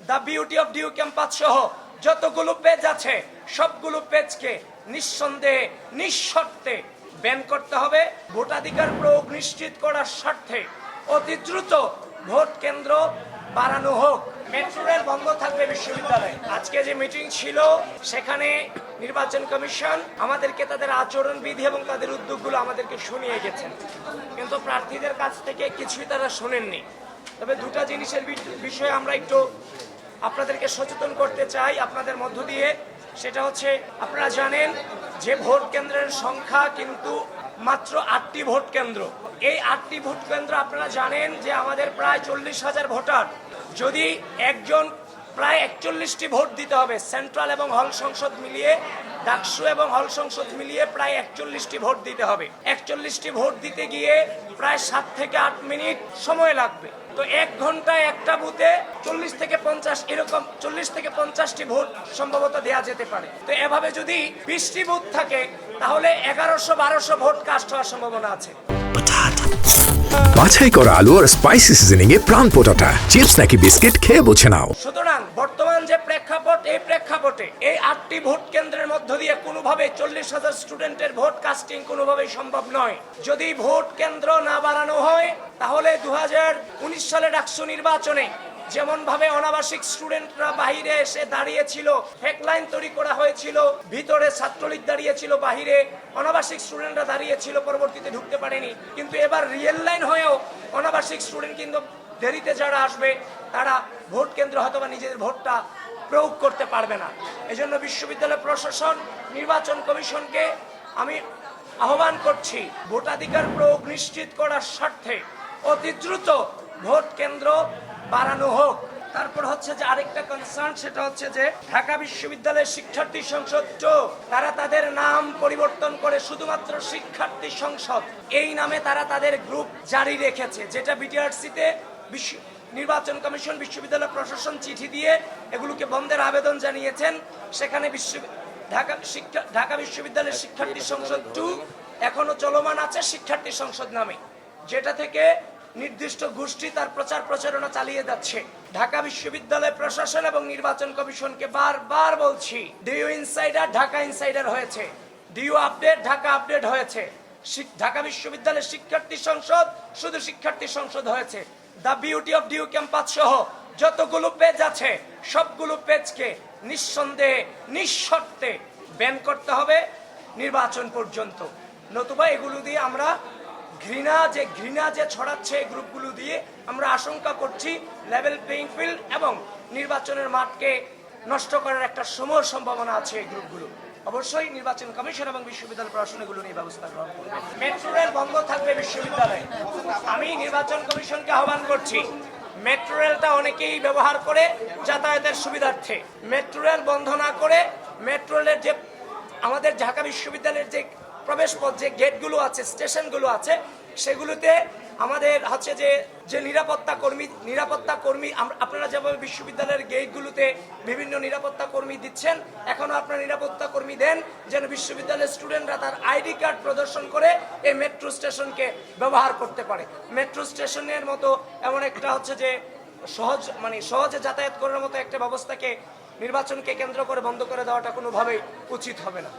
The beauty of DU campus সহ যতগুলো page আছে সবগুলো পেজকে নিঃসন্দেহে নিঃশর্তে ব্যান করতে হবে। ভোটাধিকার প্রয়োগ নিশ্চিত করার স্বার্থে অতি দ্রুত ভোট কেন্দ্র বাড়ানো হোক। মেট্রো রেল বন্ধ থাকবে বিশ্ববিদ্যালয়ে। আজকে যে মিটিং ছিল সেখানে নির্বাচন কমিশন আমাদেরকে তাদের আচরণবিধি এবং তাদের উদ্যোগগুলো আমাদেরকে শুনিয়ে গেছেন, কিন্তু প্রার্থীদের কাছ থেকে কিছুই তারা শোনেননি। তবে দুটা জিনিসের বিষয়ে আমরা একটু আপনাদেরকে সচেতন করতে চাই আপনাদের মধ্য দিয়ে। সেটা হচ্ছে, আপনারা জানেন যে ভোট কেন্দ্রের সংখ্যা কিন্তু মাত্র 8টি ভোট কেন্দ্র। এই 8টি ভোট কেন্দ্র আপনারা জানেন যে আমাদের প্রায় 40,000 ভোটার। যদি একজন প্রায় 41টি ভোট দিতে হবে, সেন্ট্রাল এবং হল সংসদ মিলিয়ে, ডাকসু এবং হল সংসদ মিলিয়ে প্রায় 41টি ভোট দিতে হবে। 41টি ভোট দিতে গিয়ে প্রায় 7 থেকে 8 মিনিট সময় লাগবে। তো 1 ঘন্টায় একটা বুথে 40 থেকে 50 এরকম 40 থেকে 50টি ভোট সম্ভবত দেয়া যেতে পারে। তো এভাবে যদি 20টি বুথ থাকে তাহলে 1100-1200 ভোট কাস্ট হওয়ার সম্ভাবনা আছে। বাছাই করা আলু আর স্পাইসি সিজনিং এ প্রাণ পোটাটা চিপস নাকি বিস্কিট খেয়ে বুঝে নাও। সুতরাং বর্তমান যে প্রেক্ষাপট, এই প্রেক্ষাপটে এই 8টি ভোট কেন্দ্রের মধ্য দিয়ে কোনোভাবে 40,000 স্টুডেন্টের ভোট কাস্টিং কোনোভাবেই সম্ভব নয়। যদি ভোট কেন্দ্র না বাড়ানো হয় তাহলে 2019 সালে ডাকসু নির্বাচনে যেমন ভাবে অনাবাসিক স্টুডেন্টরা বাহিরে এসে দাঁড়িয়েছিল, হেক লাইন তৈরি করা হয়েছিল, ভিতরে ছাত্রলীগ দাঁড়িয়েছিল, বাহিরে অনাবাসিক স্টুডেন্টরা দাঁড়িয়েছিল, পরবর্তীতে ঢুকতে পারেনি। কিন্তু এবার রিয়েল লাইন হয়েও অনাবাসিক স্টুডেন্ট কিন্তু দেরিতে যারা আসবে তারা ভোট কেন্দ্র হয়তো বা নিজেদের ভোটটা প্রয়োগ করতে পারবে না। এজন্য বিশ্ববিদ্যালয় প্রশাসন, নির্বাচন কমিশনকে আমি আহ্বান করছি, ভোটাধিকার প্রয়োগ নিশ্চিত করার স্বার্থে অতি দ্রুত ভোট কেন্দ্র বাড়ানো হোক। তারপর হচ্ছে যে আরেকটা কনসার্ন, সেটা হচ্ছে যে ঢাকা বিশ্ববিদ্যালয়ের শিক্ষার্থী সংসদ তারা তাদের নাম পরিবর্তন করে শুধুমাত্র শিক্ষার্থী সংসদ এই নামে তারা তাদের গ্রুপ জারি রেখেছে, যেটা বিটিআরসিতে নির্বাচন কমিশন বিশ্ববিদ্যালয় প্রশাসন চিঠি দিয়ে এগুলোকে বন্ধের আবেদন জানিয়েছেন। সেখানে ঢাকা বিশ্ববিদ্যালয়ের শিক্ষার্থী সংসদ 2 এখনো চলমান আছে শিক্ষার্থী সংসদ নামে, যেটা থেকে নির্দিষ্ট গোষ্ঠী তার প্রচার প্রচারণা চালিয়ে যাচ্ছে। ঢাকা বিশ্ববিদ্যালয় প্রশাসন এবং নির্বাচন কমিশনকে বারবার বলছি, ডিইউ ইনসাইডার ঢাকা ইনসাইডার হয়েছে, ডিইউ আপডেট ঢাকা আপডেট হয়েছে। ঢাকা বিশ্ববিদ্যালয়ের শিক্ষার্থী সংসদ শুধু শিক্ষার্থী সংসদ হয়েছে। The beauty of DU campus সহ যতগুলো পেজ আছে সবগুলো পেজকে নিঃসন্দেহে নিঃশর্তে ব্যান করতে হবে নির্বাচন পর্যন্ত। নতুবা এগুলো দিয়ে আমরা ঘৃণা যে ছড়াচ্ছে এই গ্রুপগুলো দিয়ে আমরা আশঙ্কা করছি লেভেল প্লেইং ফিল্ড এবং নির্বাচনের মাঠকে নষ্ট করার একটা সময় সম্ভাবনা আছে এই গ্রুপগুলো। অবশ্যই নির্বাচন কমিশন এবং বিশ্ববিদ্যালয় প্রশাসন এগুলো নিয়ে ব্যবস্থা গ্রহণ করবে। মেট্রো রেল বন্ধ থাকবে বিশ্ববিদ্যালয়ে। আমি নির্বাচন কমিশনকে আহ্বান করছি, মেট্রো রেলটা অনেকেই ব্যবহার করে যাতায়াতের সুবিধার্থে। মেট্রো রেল বন্ধ না করে মেট্রো রেলের যে আমাদের ঢাকা বিশ্ববিদ্যালয়ের যে প্রবেশ পথ, যে গেটগুলো আছে, স্টেশনগুলো আছে, সেগুলোতে আমাদের হচ্ছে যে নিরাপত্তা কর্মী আপনারা যেভাবে বিশ্ববিদ্যালয়ের গেটগুলোতে বিভিন্ন নিরাপত্তা কর্মী দিচ্ছেন, এখনো আপনারা নিরাপত্তা কর্মী দেন যেন বিশ্ববিদ্যালয়ের স্টুডেন্টরা তার আইডি কার্ড প্রদর্শন করে এই মেট্রো স্টেশনকে ব্যবহার করতে পারে। মেট্রো স্টেশনের মতো এমন একটা হচ্ছে যে সহজে যাতায়াত করার মতো একটা ব্যবস্থাকে নির্বাচনকে কেন্দ্র করে বন্ধ করে দেওয়াটা কোনোভাবেই উচিত হবে না।